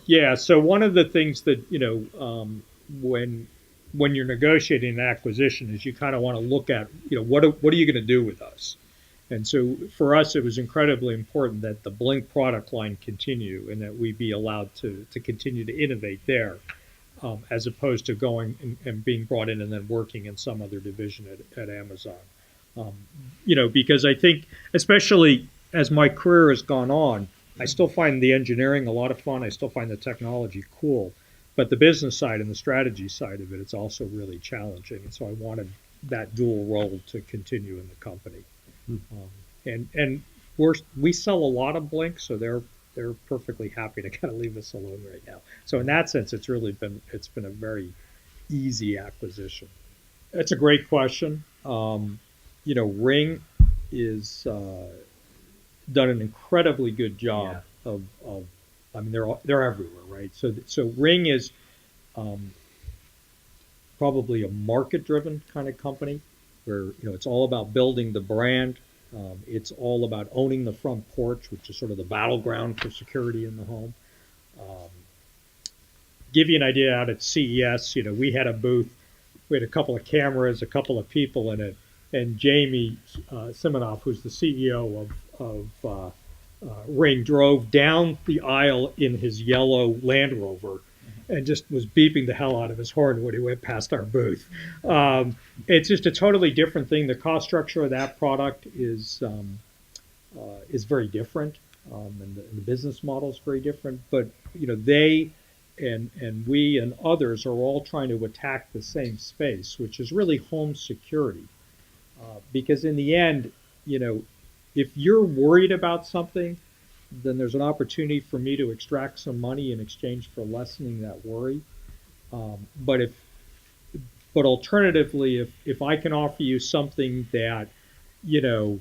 Yeah. So one of the things that when you're negotiating an acquisition is you kind of want to look at what are you going to do with us. And so for us, it was incredibly important that the Blink product line continue and that we be allowed to continue to innovate there, as opposed to going and being brought in and then working in some other division at Amazon. Um, because I think, especially as my career has gone on, I still find the engineering a lot of fun. I still find the technology cool, but the business side and the strategy side of it, it's also really challenging. And so I wanted that dual role to continue in the company. And we sell a lot of Blink, so they're perfectly happy to kind of leave us alone right now. So in that sense, it's been a very easy acquisition. That's a great question. Ring is done an incredibly good Yeah. job of I mean they're everywhere, right? So Ring is um, probably a market driven kind of company where it's all about building the brand. It's all about owning the front porch, which is sort of the battleground for security in the home. Um, give you an idea, out at CES, we had a booth. We had a couple of cameras, a couple of people in it, and Jamie Siminoff, who's the CEO of Ring, drove down the aisle in his yellow Land Rover and just was beeping the hell out of his horn when he went past our booth. It's just a totally different thing. The cost structure of that product is very different, and the business model is very different. But they and we and others are all trying to attack the same space, which is really home security. Because in the end, you know, if you're worried about something, then there's an opportunity for me to extract some money in exchange for lessening that worry. But alternatively, if I can offer you something that you know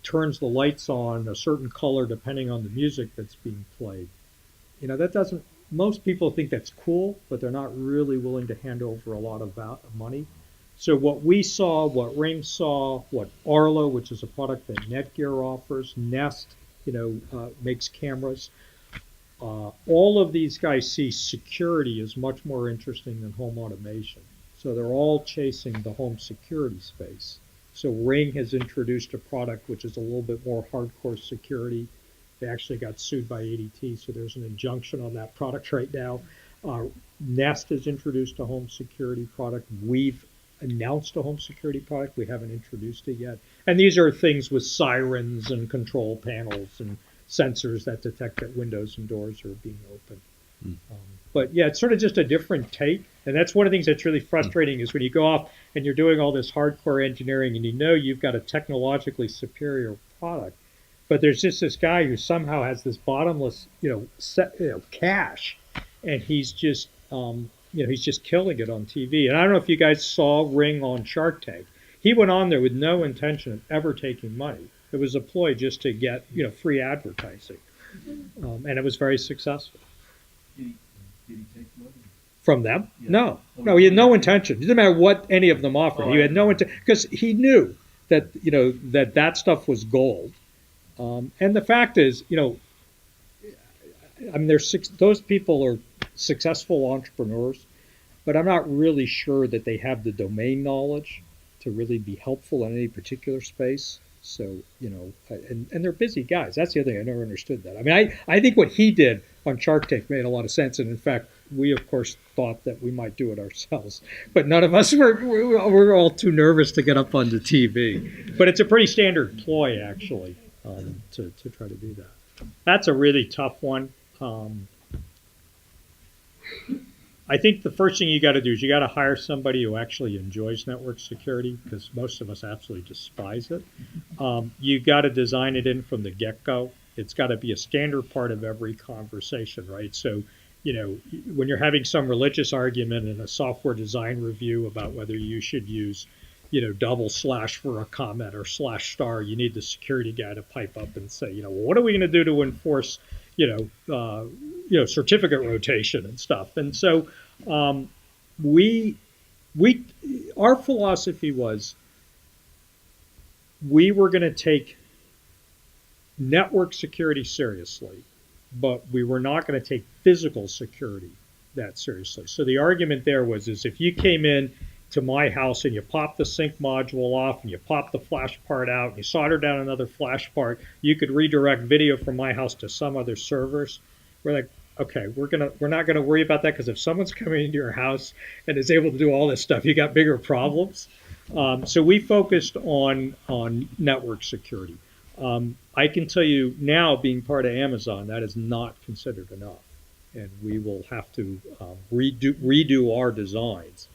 turns the lights on a certain color depending on the music that's being played, that doesn't. Most people think that's cool, but they're not really willing to hand over a lot of money. So what we saw, what Ring saw, what Arlo, which is a product that Netgear offers, Nest, makes cameras. All of these guys see security as much more interesting than home automation. So they're all chasing the home security space. So Ring has introduced a product which is a little bit more hardcore security. They actually got sued by ADT, so there's an injunction on that product right now. Nest has introduced a home security product. We've announced a home security product. We haven't introduced it yet. And these are things with sirens and control panels and sensors that detect that windows and doors are being opened. Um, but yeah, it's sort of just a different take. And that's one of the things that's really frustrating is when you go off and you're doing all this hardcore engineering and you've got a technologically superior product, but there's just this guy who somehow has this bottomless, cash, and he's just killing it on TV. And I don't know if you guys saw Ring on Shark Tank. He went on there with no intention of ever taking money. It was a ploy just to get free advertising, and it was very successful. Did he, did he take money? From them? Yeah. No, Oh, no, he had no yeah. intention. It didn't matter what any of them offered. Oh, He I had no know. intention because he knew that that stuff was gold. And the fact is, I mean, those people are successful entrepreneurs, but I'm not really sure that they have the domain knowledge to really be helpful in any particular space. So, and they're busy guys. That's the other thing. I never understood that. I mean, I think what he did on Shark Tank made a lot of sense. And in fact, we, of course, thought that we might do it ourselves. But none of us were all too nervous to get up on the TV. But it's a pretty standard ploy, actually, to try to do that. That's a really tough one. Um, I think the first thing you got to do is you got to hire somebody who actually enjoys network security because most of us absolutely despise it. You got to design it in from the get go. It's got to be a standard part of every conversation, right? So, when you're having some religious argument in a software design review about whether you should use, double slash for a comment or slash star, you need the security guy to pipe up and say, well, what are we going to do to enforce, certificate rotation and stuff. And so um, we we our philosophy was we were going to take network security seriously, but we were not going to take physical security that seriously. So the argument there was is if you came in to my house and you pop the sync module off and you pop the flash part out and you solder down another flash part, you could redirect video from my house to some other servers. We're like, okay, we're not gonna worry about that because if someone's coming into your house and is able to do all this stuff, you got bigger problems. So we focused on network security. I can tell you now, being part of Amazon, that is not considered enough, and we will have to redo our designs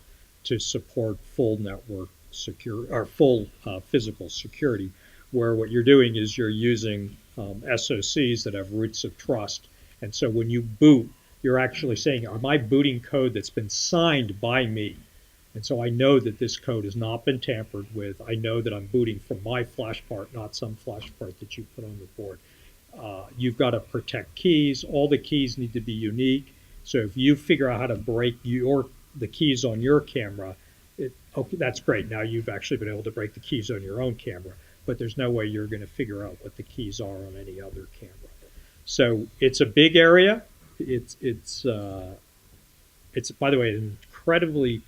to support full network secure or full physical security, where what you're doing is you're using SOCs that have roots of trust, and so when you boot, you're actually saying, "Am I booting code that's been signed by me?" And so I know that this code has not been tampered with. I know that I'm booting from my flash part, not some flash part that you put on the board. You've got to protect keys. All the keys need to be unique. So if you figure out how to break the keys on your camera, okay, that's great. Now you've actually been able to break the keys on your own camera, but there's no way you're going to figure out what the keys are on any other camera. So it's a big area. It's by the way, an incredibly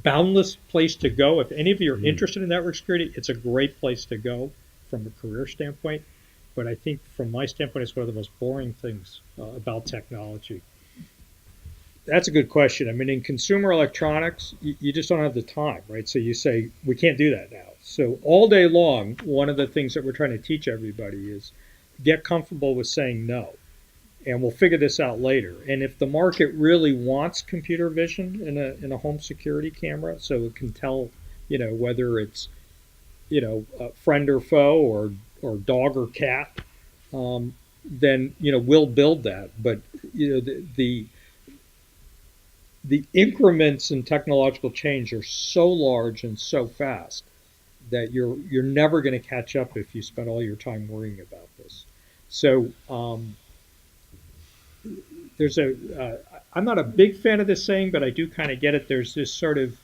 boundless place to go. If any of you are interested in network security, it's a great place to go from a career standpoint. But I think from my standpoint, it's one of the most boring things about technology. That's a good question. I mean, in consumer electronics, you just don't have the time, right? So you say, we can't do that now. So all day long, one of the things that we're trying to teach everybody is get comfortable with saying no. And we'll figure this out later. And if the market really wants computer vision in a home security camera, so it can tell, whether it's, a friend or foe or dog or cat, then we'll build that. But the increments in technological change are so large and so fast that you're never going to catch up if you spend all your time worrying about this. So I'm not a big fan of this saying, but I do kind of get it. There's this sort of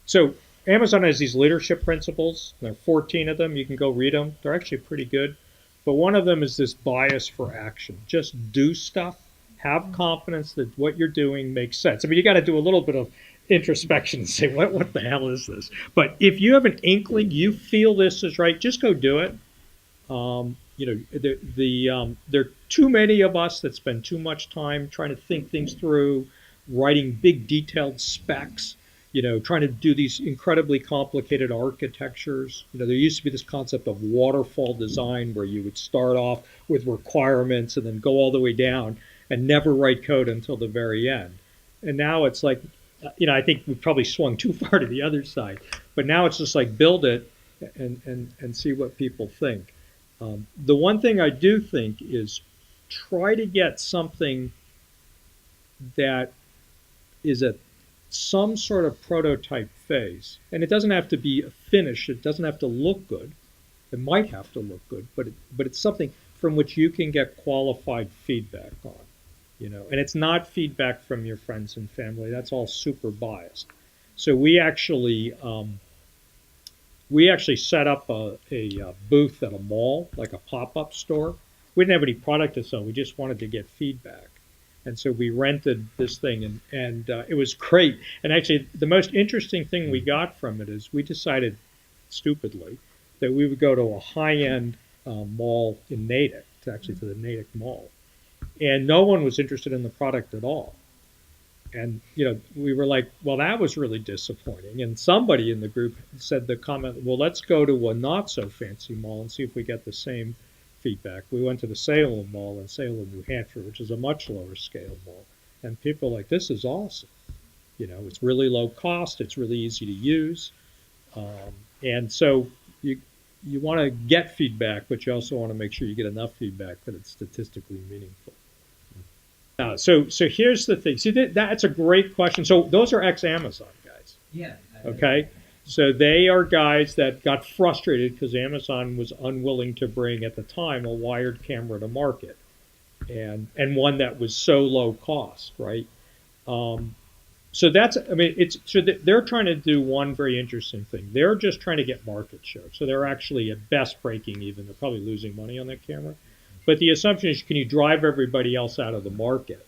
so Amazon has these leadership principles. There are 14 of them. You can go read them. They're actually pretty good. But one of them is this bias for action. Just do stuff. Have confidence that what you're doing makes sense. I mean, you got to do a little bit of introspection and say, what the hell is this? But if you have an inkling, you feel this is right, just go do it. There are too many of us that spend too much time trying to think things through, writing big detailed specs, trying to do these incredibly complicated architectures. There used to be this concept of waterfall design where you would start off with requirements and then go all the way down and never write code until the very end. And now it's like, I think we've probably swung too far to the other side. But now it's just like build it and see what people think. The one thing I do think is try to get something that is at some sort of prototype phase. And it doesn't have to be finished. It doesn't have to look good. It might have to look good, but it's something from which you can get qualified feedback on. And it's not feedback from your friends and family. That's all super biased. So we actually set up a booth at a mall, like a pop-up store. We didn't have any product to sell. We just wanted to get feedback. And so we rented this thing, and it was great. And actually, the most interesting thing we got from it is we decided, stupidly, that we would go to a high-end mall in Natick, to the Natick Mall. And no one was interested in the product at all. And, we were like, well, that was really disappointing. And somebody in the group said the comment, well, let's go to a not so fancy mall and see if we get the same feedback. We went to the Salem Mall in Salem, New Hampshire, which is a much lower scale mall. And people are like, this is awesome. It's really low cost. It's really easy to use. And so you want to get feedback, but you also want to make sure you get enough feedback that it's statistically meaningful. So here's the thing. See, that's a great question. So those are ex-Amazon guys. Yeah. Okay. So they are guys that got frustrated because Amazon was unwilling to bring, at the time, a wired camera to market, and one that was so low cost, right? So they're trying to do one very interesting thing. They're just trying to get market share. So they're actually at best breaking even. They're probably losing money on that camera. But the assumption is, can you drive everybody else out of the market?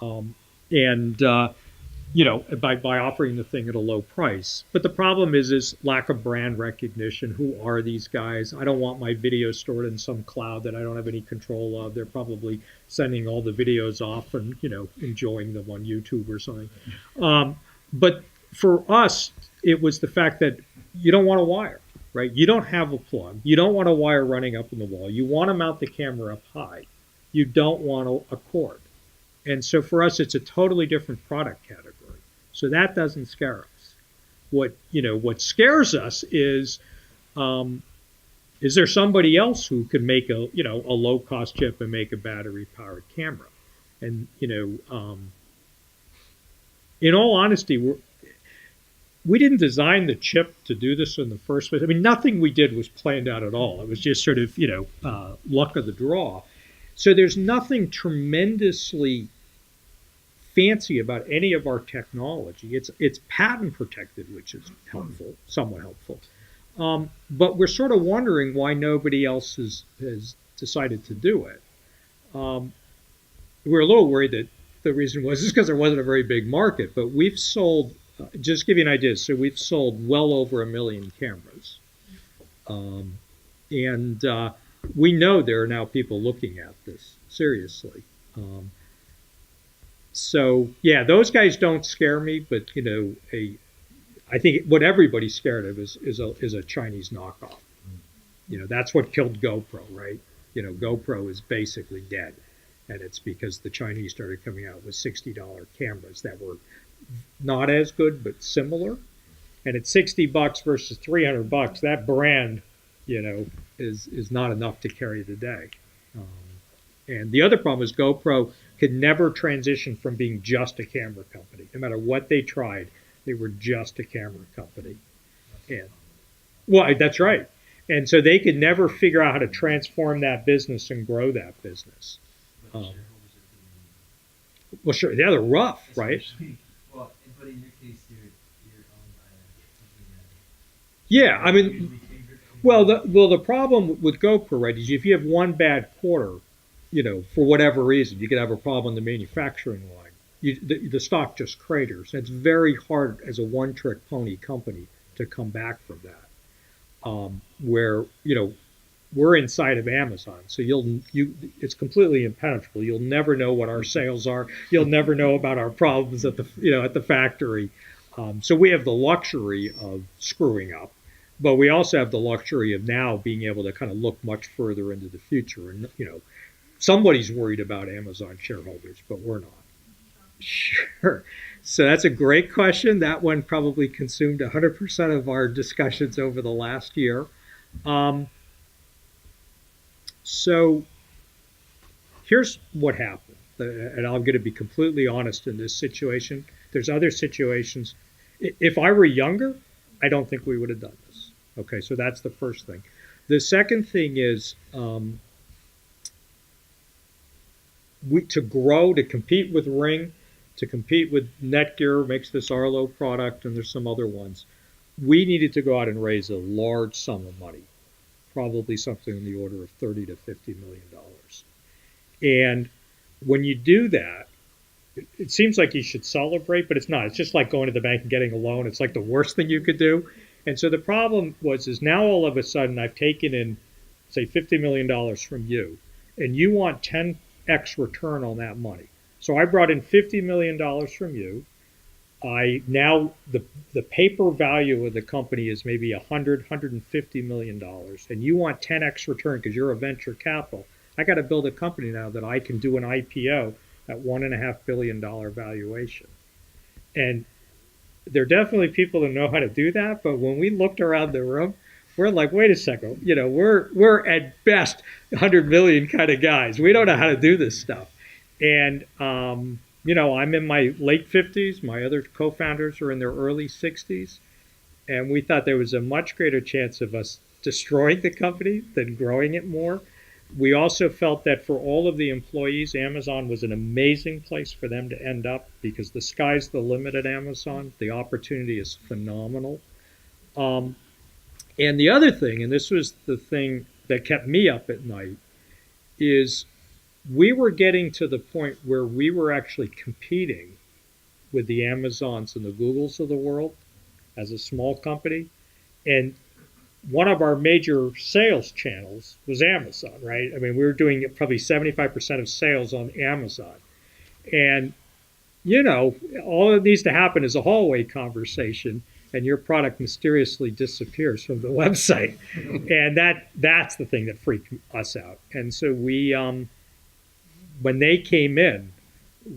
Um, and by offering the thing at a low price. But the problem is lack of brand recognition. Who are these guys? I don't want my video stored in some cloud that I don't have any control of. They're probably sending all the videos off and enjoying them on YouTube or something. But for us, it was the fact that you don't want a wire, right? You don't have a plug. You don't want a wire running up in the wall. You want to mount the camera up high. You don't want a cord. And so for us, it's a totally different product category. So that doesn't scare us. What scares us is there somebody else who can make a low cost chip and make a battery powered camera? And in all honesty, we didn't design the chip to do this in the first place. I mean, nothing we did was planned out at all. It was just sort of luck of the draw. So there's nothing tremendously fancy about any of our technology. It's patent protected, which is helpful, somewhat helpful. But we're sort of wondering why nobody else has decided to do it. We're a little worried that the reason was just because there wasn't a very big market. But we've sold, just to give you an idea, so we've sold well over 1 million cameras. And we know there are now people looking at this seriously. So yeah, those guys don't scare me, but I think what everybody's scared of is a Chinese knockoff. That's what killed GoPro, right? GoPro is basically dead, and it's because the Chinese started coming out with $60 cameras that were not as good but similar. And at $60 versus $300, that brand, is not enough to carry the day. And the other problem is GoPro could never transition from being just a camera company. No matter what they tried, they were just a camera company. And that's right. And so they could never figure out how to transform that business and grow that business. Well, sure, yeah, they're rough, right? Well, but in your case, you're owned by a company that. Yeah, I mean, the problem with GoPro, right, is if you have one bad quarter, for whatever reason, you could have a problem in the manufacturing line. The stock just craters. And it's very hard as a one-trick pony company to come back from that. Where we're inside of Amazon, so it's completely impenetrable. You'll never know what our sales are. You'll never know about our problems at the factory. So we have the luxury of screwing up, but we also have the luxury of now being able to kind of look much further into the future. And somebody's worried about Amazon shareholders, but we're not. Sure. So that's a great question. That one probably consumed 100% of our discussions over the last year. So here's what happened. And I'm going to be completely honest in this situation. There's other situations. If I were younger, I don't think we would have done this. Okay, so that's the first thing. The second thing is to grow, to compete with Ring, to compete with Netgear, makes this Arlo product, and there's some other ones. We needed to go out and raise a large sum of money, probably something in the order of $30 to $50 million. And when you do that, it seems like you should celebrate, but it's not. It's just like going to the bank and getting a loan. It's like the worst thing you could do. And so the problem is now all of a sudden I've taken in, say, $50 million from you, and you want 10x return on that money. So I brought in $50 million from you. The paper value of the company is maybe $150 million, and you want 10x return because you're a venture capital. I got to build a company now that I can do an IPO at $1.5 billion valuation. And there are definitely people that know how to do that, but when we looked around the room, we're like, wait a second, we're at best 100 million kind of guys. We don't know how to do this stuff. And I'm in my late 50s. My other co-founders are in their early 60s. And we thought there was a much greater chance of us destroying the company than growing it more. We also felt that for all of the employees, Amazon was an amazing place for them to end up because the sky's the limit at Amazon. The opportunity is phenomenal. And the other thing, and this was the thing that kept me up at night, is we were getting to the point where we were actually competing with the Amazons and the Googles of the world as a small company. And one of our major sales channels was Amazon, right? I mean, we were doing probably 75% of sales on Amazon. And, all that needs to happen is a hallway conversation and your product mysteriously disappears from the website. And that's the thing that freaked us out. And so when they came in,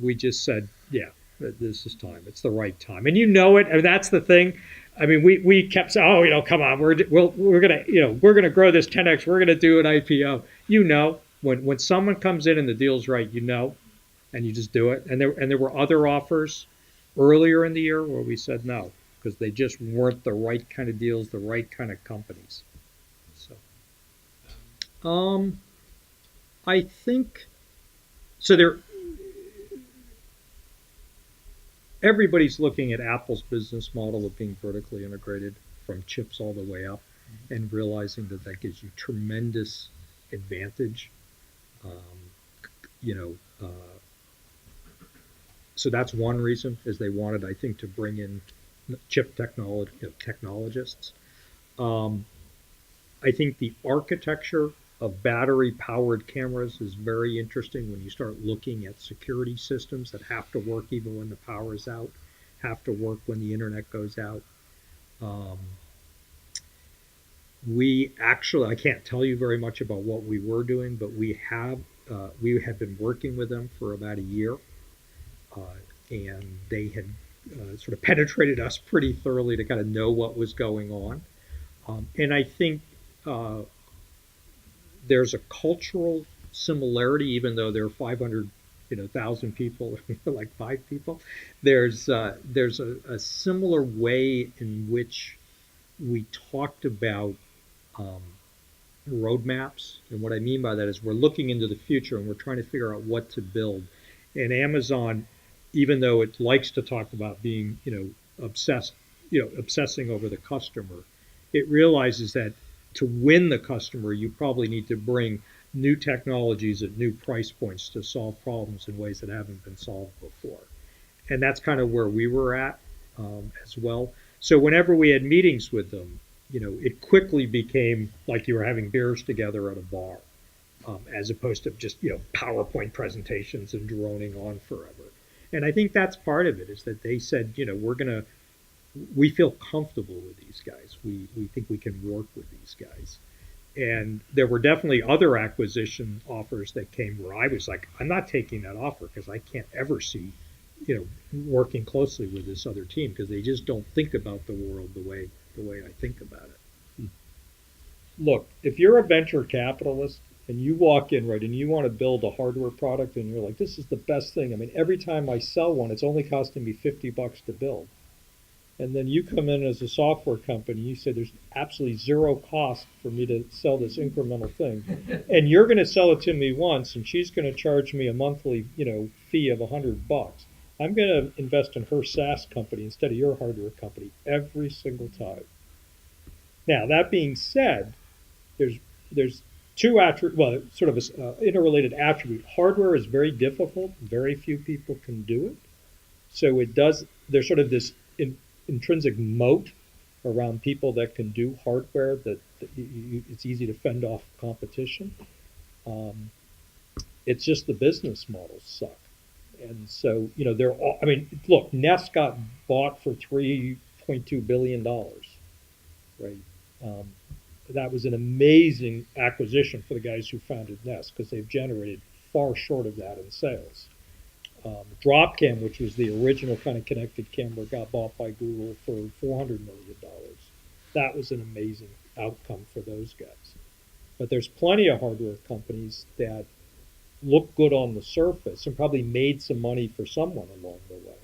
we just said, yeah, this is time. It's the right time. And it. And that's the thing. I mean, we kept saying, oh, come on, we're gonna grow this 10x. We're gonna do an IPO. When someone comes in and the deal's right, and you just do it. And there were other offers earlier in the year where we said no because they just weren't the right kind of deals, the right kind of companies. So, I think so. Everybody's looking at Apple's business model of being vertically integrated from chips all the way up and realizing that gives you tremendous advantage. Um, you know, so that's one reason is they wanted, I think, to bring in chip technologists. Um, I think the architecture of battery-powered cameras is very interesting when you start looking at security systems that have to work even when the power is out, have to work when the internet goes out. Um, I can't tell you very much about what we were doing, but we have been working with them for about a year, and they had sort of penetrated us pretty thoroughly to kind of know what was going on. And I think uh, there's a cultural similarity, even though there are 500,000 people, like 5 people. There's a similar way in which we talked about um, roadmaps, and what I mean by that is we're looking into the future and we're trying to figure out what to build. And Amazon, even though it likes to talk about being, obsessing over the customer, it realizes that to win the customer, you probably need to bring new technologies at new price points to solve problems in ways that haven't been solved before. And that's kind of where we were at as well. So whenever we had meetings with them, it quickly became like you were having beers together at a bar, as opposed to just PowerPoint presentations and droning on forever. And I think that's part of it is that they said, we feel comfortable with these guys. We think we can work with these guys. And there were definitely other acquisition offers that came where I was like, I'm not taking that offer because I can't ever see, working closely with this other team because they just don't think about the world the way I think about it. Look, if you're a venture capitalist and you walk in, right, and you want to build a hardware product and you're like, this is the best thing. I mean, every time I sell one, it's only costing me $50 to build. And then you come in as a software company, you say there's absolutely zero cost for me to sell this incremental thing. And you're going to sell it to me once, and she's going to charge me a monthly, fee of $100. I'm going to invest in her SaaS company instead of your hardware company every single time. Now, that being said, there's two sort of an interrelated attribute. Hardware is very difficult. Very few people can do it. So there's sort of this intrinsic moat around people that can do hardware that it's easy to fend off competition. It's just the business models suck. And so, they're all, I mean, look, Nest got bought for $3.2 billion, right? That was an amazing acquisition for the guys who founded Nest because they've generated far short of that in sales. Dropcam, which was the original kind of connected camera, got bought by Google for $400 million. That was an amazing outcome for those guys. But there's plenty of hardware companies that look good on the surface and probably made some money for someone along the way,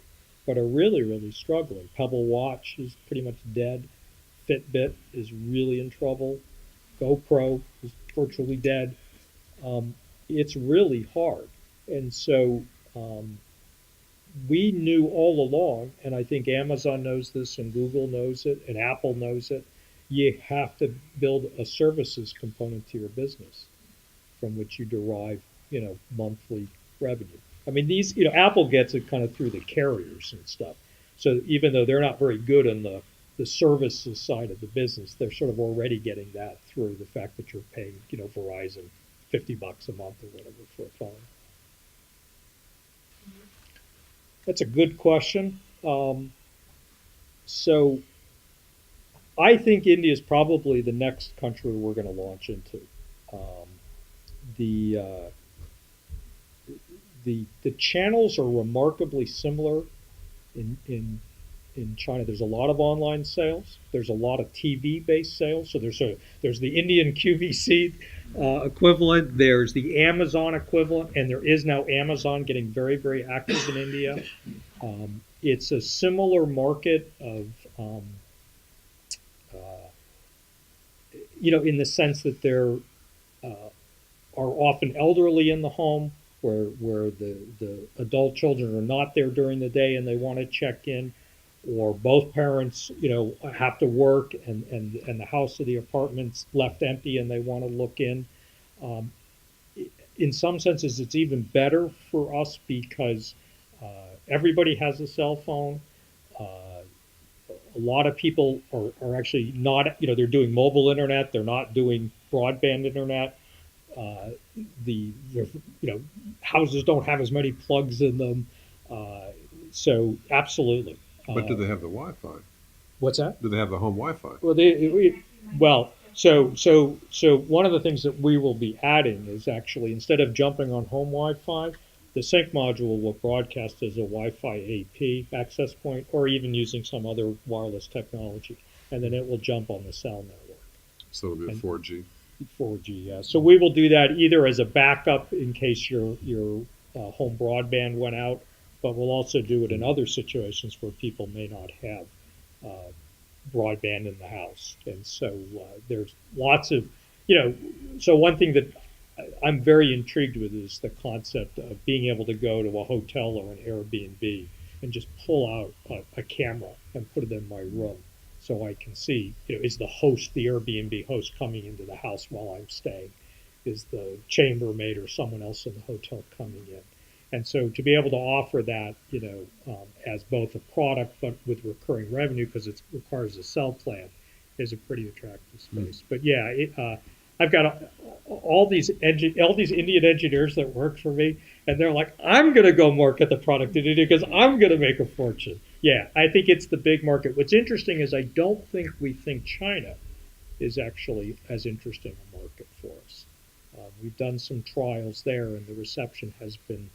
but are really, really struggling. Pebble Watch is pretty much dead. Fitbit is really in trouble. GoPro is virtually dead. It's really hard. And so we knew all along, and I think Amazon knows this, and Google knows it, and Apple knows it, you have to build a services component to your business. from which you derive, monthly revenue. I mean, these, Apple gets it kind of through the carriers and stuff. So even though they're not very good on the services side of the business, they're sort of already getting that through the fact that you're paying, Verizon $50 a month or whatever for a phone. That's a good question. So I think India is probably the next country we're going to launch into. Um, the the channels are remarkably similar in China. There's a lot of online sales. There's a lot of TV-based sales. So there's the Indian QVC equivalent. There's the Amazon equivalent, and there is now Amazon getting very, very active in India. It's a similar market of, in the sense that there are often elderly in the home where the adult children are not there during the day and they want to check in, or both parents, have to work and the house or the apartment's left empty and they want to look in. In some senses, it's even better for us because everybody has a cell phone. A lot of people are actually not, they're doing mobile internet. They're not doing broadband internet. The houses don't have as many plugs in them. So absolutely. But do they have the Wi-Fi? What's that? Do they have the home Wi-Fi? So one of the things that we will be adding is actually, instead of jumping on home Wi-Fi, the sync module will broadcast as a Wi-Fi AP access point, or even using some other wireless technology, and then it will jump on the cell network. So it'll be a 4G. 4G, yeah. So we will do that either as a backup in case your home broadband went out, but we'll also do it in other situations where people may not have broadband in the house. And so there's lots of, so one thing that I'm very intrigued with is the concept of being able to go to a hotel or an Airbnb and just pull out a camera and put it in my room so I can see, is the Airbnb host coming into the house while I'm staying? Is the chambermaid or someone else in the hotel coming in? And so to be able to offer that, as both a product but with recurring revenue because it requires a cell plan is a pretty attractive space. But yeah, I've got all these Indian engineers that work for me, and they're like, I'm going to go market the product in India because I'm going to make a fortune. Yeah, I think it's the big market. What's interesting is I don't think we think China is actually as interesting a market for us. We've done some trials there, and the reception has been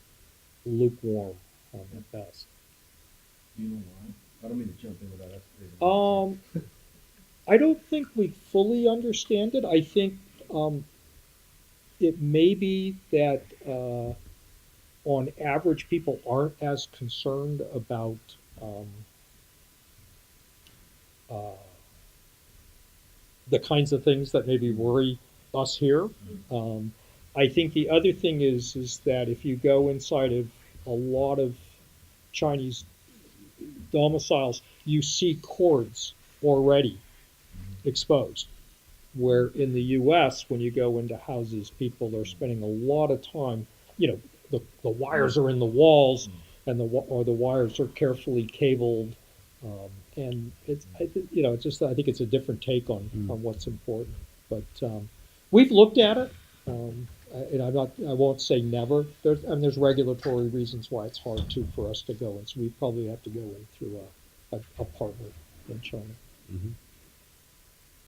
lukewarm at best. Do you know why? I don't mean to jump in without us. I don't think we fully understand it. I think it may be that on average people aren't as concerned about the kinds of things that maybe worry us here. I think the other thing is that if you go inside of a lot of Chinese domiciles, you see cords already exposed. Where in the U.S., when you go into houses, people are spending a lot of time. The wires are in the walls, and the wires are carefully cabled, and I think it's a different take on what's important. But we've looked at it. And I won't say never. There's regulatory reasons why it's hard for us to go in. So we probably have to go in through a partner in China. Mm-hmm.